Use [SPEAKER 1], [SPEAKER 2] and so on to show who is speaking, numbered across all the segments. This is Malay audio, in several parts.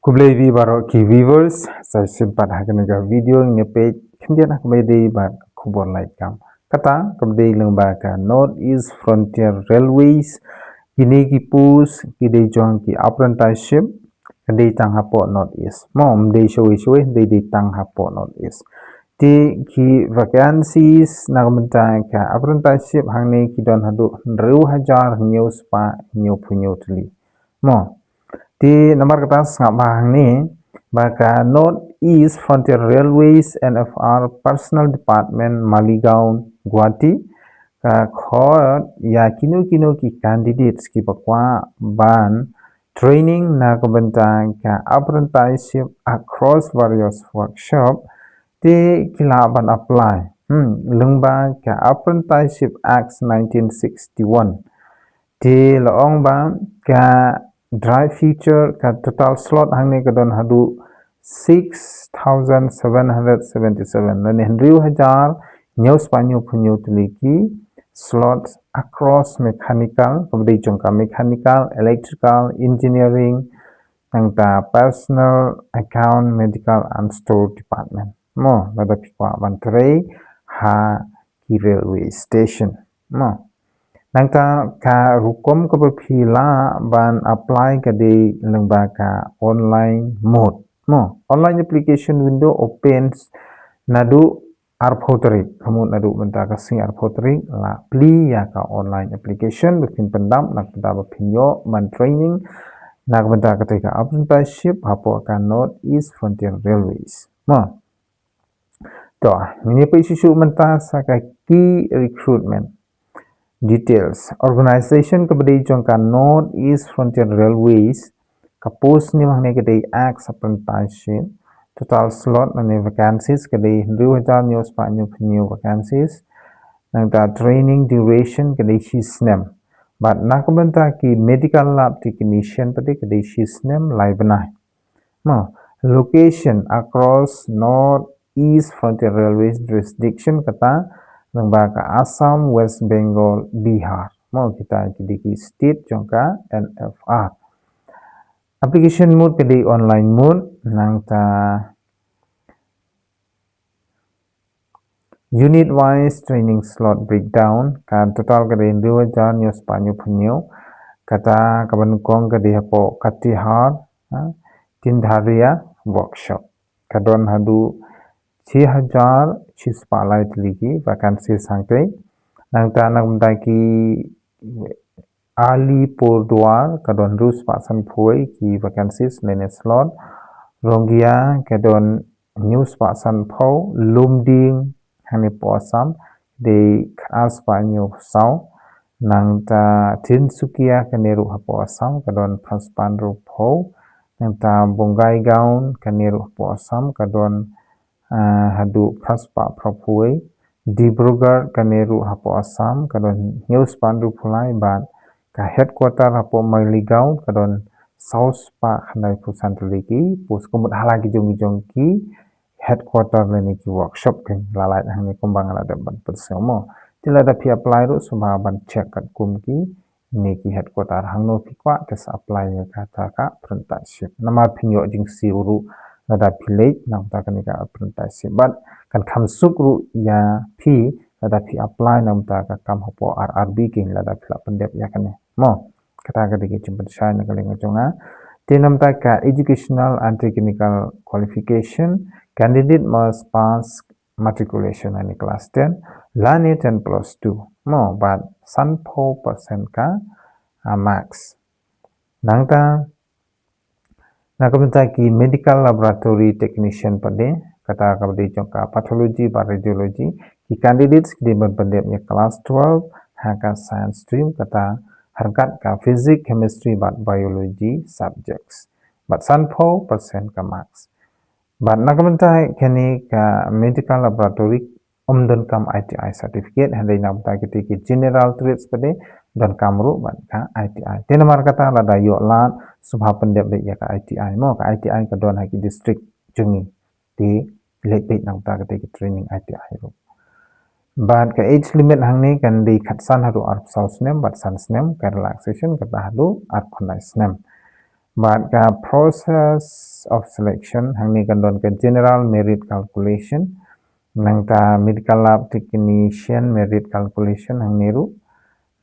[SPEAKER 1] Kublai vi baro ki viewers saya sempat hakanaga video nge page kemudian hakbedi ba kubor Laitkam kata kemudian lembaga North East Frontier Railways kini ki pus kini jong ki apprenticeship kini tang hapo North East mom de showi de tang hapo North East di ki vacancies nagamenta ka apprenticeship hangni ki don hadu 2000 news pa new punyo tuli mo di nomor kertas ngabang ni baka North East Frontier Railways NFR Personal Department Maligaon Guwahati ka khot ya kino ki candidates ki bakwa ban training na kabantang ka apprenticeship across various workshop di kilaban apply lengba ka Apprenticeship Act 1961 di loong ba ka drive feature ka total slot hangni kadon hadu 6777 nani hendriu hajar news panyo punyo tuliki slots across mechanical kabdi chungka mechanical electrical engineering tangta personal account medical and store department mo lada pikwa bantrei ha ki railway station mo nangta ka rukom ka pila ban apply ka di lembaga online mode mo online application window opens nadu arphoterik kamu nadu benta ka sing arphoterik la pli ya ka online application bikin pendam nak benda bapinyo man training nak benda ketika apprenticeship hapo ka North East Frontier Railways mo to ini pa isu menta sa ka key recruitment details organization kabadi jongka North East Frontier Railways kapos ni mahne kadai act apprenticeship total slot na vacancies kadai 2000 news pa new vacancies nangta training duration kadai shisnem but nakabanta ki medical lab technician pati kadai shisnem live na mo location across North East Frontier Railways jurisdiction kata lembaga Assam, West Bengal, Bihar. Mau kita jadi state jongka NFR. Application mode kedi online mode nangta unit wise training slot breakdown kan total kedi 2000 news panyo punyo kata kaban kong kedi hapo Katihar Tindharia workshop kadon hadu 6000 चिस्पालाई तलीकी वैकेंसी सांगते नंगता नंगता की आली पोरद्वार kadon rus pasan phoi की वैकेंसीज लेने स्लॉट Rohingya kadon news pasan phau lumding hane posam de khas panyo sau nangta tinsukia kaneru hapo asam kadon paspan ru phau nangta bongai gaun kaneru hapo asam kadon hadu praspa propui Dibrugarh kaneru hapo Assam kadon news pandu pulai ban ka headquarter hapo Maligaon kadon south pa khanai pusan teliki pus kumut halagi jong ki headquarter leni ki workshop ken lalai hangni kumbang ala ban persomo tila da pi apply ru subha ban check kat kum ki ni ki headquarter hangno pi kwa tes apply ya kata ka apprenticeship nama pinyo jing si uru lada pilih nang ta kanika apprenticeship but kan kam sukru ya pi lada pi apply nang ta ka kam hopo RRB king lada pila pendep ya kane mo kata ka digi jumpa sai na kalinga jonga tinam ta ka educational and technical qualification candidate must pass matriculation in class 10 lani 10 plus 2 mo but 4% ka max nang ta nakamta ki medical laboratory technician pade kata kabdi jongka pathology ba radiology ki candidates ki bandep ya class 12 haka science stream kata harkat ka physics chemistry ba biology subjects but 4% ka max but nakamta kani ka medical laboratory umdon kam ITI certificate handai namta ki general trades pade dan kamru ban ka ITI tenamar kata lada yo lat subha pendep de ya ka ITI mo ka ITI ka don haki district jungi di lepit nang ta ke training ITI ro ban ka age limit hangni kan di khatsan haru arp sausnem bat sansnem ka relaxation ka hadu arp khonai snem but ka process of selection hang ni kan don ka general merit calculation nang ta medical lab technician merit calculation hang ni ru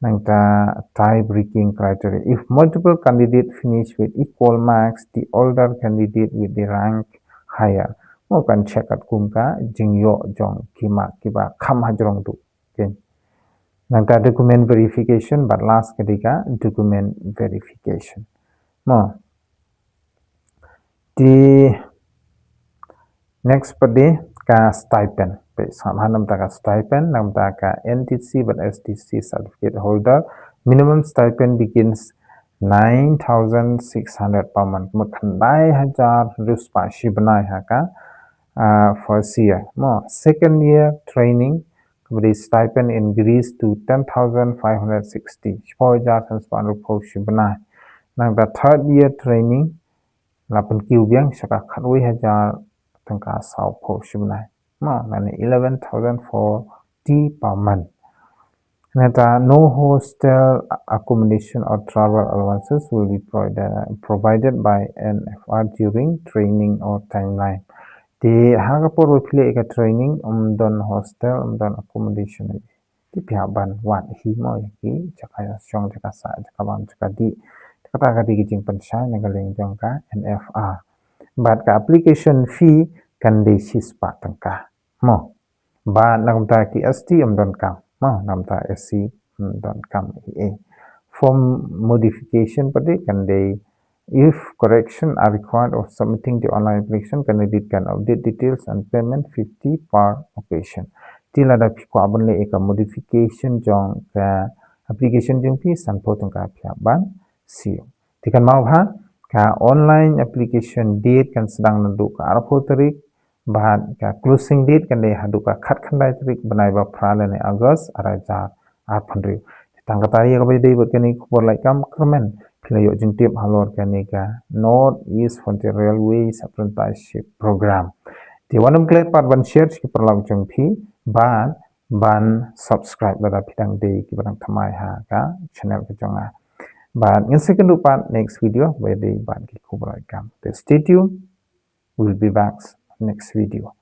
[SPEAKER 1] nang ta tie breaking criteria. If multiple candidates finish with equal marks, the older candidate with the rank higher. Mo kan check at kum ka jingyo jong kima kiba kham hajrong tu. Okay. Nang ta document verification, but last ketika document verification. Mo di next pada ka stipend. Sama nam ta ka stipend, nam ta ka NTC but STC certificate holder. Minimum stipend begins 9,600 per month. Mukhandai hajar ruspa shibnai haka first year. Mo second year training, the stipend increase to 10,560. Spojar transpan rupo shibnai. Nang the third year training, lapan kiubiang saka khatwi hajar tangka sao po shibnai. Mo nani 11,040 per month. Nata no hostel accommodation or travel allowances will be provided by NFR during training or timeline. Di hagapur wipile ika training don hostel don accommodation di pihak ban wat hi mo ki jakaya syong jakasa jakabam jakadi kata kati kijing pensai nagaleng jongka NFR. But ka application fee kan di sispa tangka mo. But nakamta ki ST don kam mo namta SC don kam e. Form modification pati kan di if correction are required of submitting the online application, candidate can update details and payment 50 per occasion. Tila da pikwa abon le eka modification jong ka application jong pi sanpo tong ka pia ban siyo. Tikan mau ha ka online application date kan sedang nandu ka arpo tarik bahan ka closing date kan de hadu ka khat khandai tarik banai ba prale ne August araja arpandriu. Tangkatari ka bade buat kani khobor Laitkam comment Pilayo jintip halor kanika North East Frontier Railways Apprenticeship Program. Di wanam klet part ban share ki perlaw jeng pi ban subscribe pada pitang day ki barang thamai ha ka channel ka jonga. Ban in second part next video where they ban ki khobor Laitkam. Stay tuned. We'll be back next video.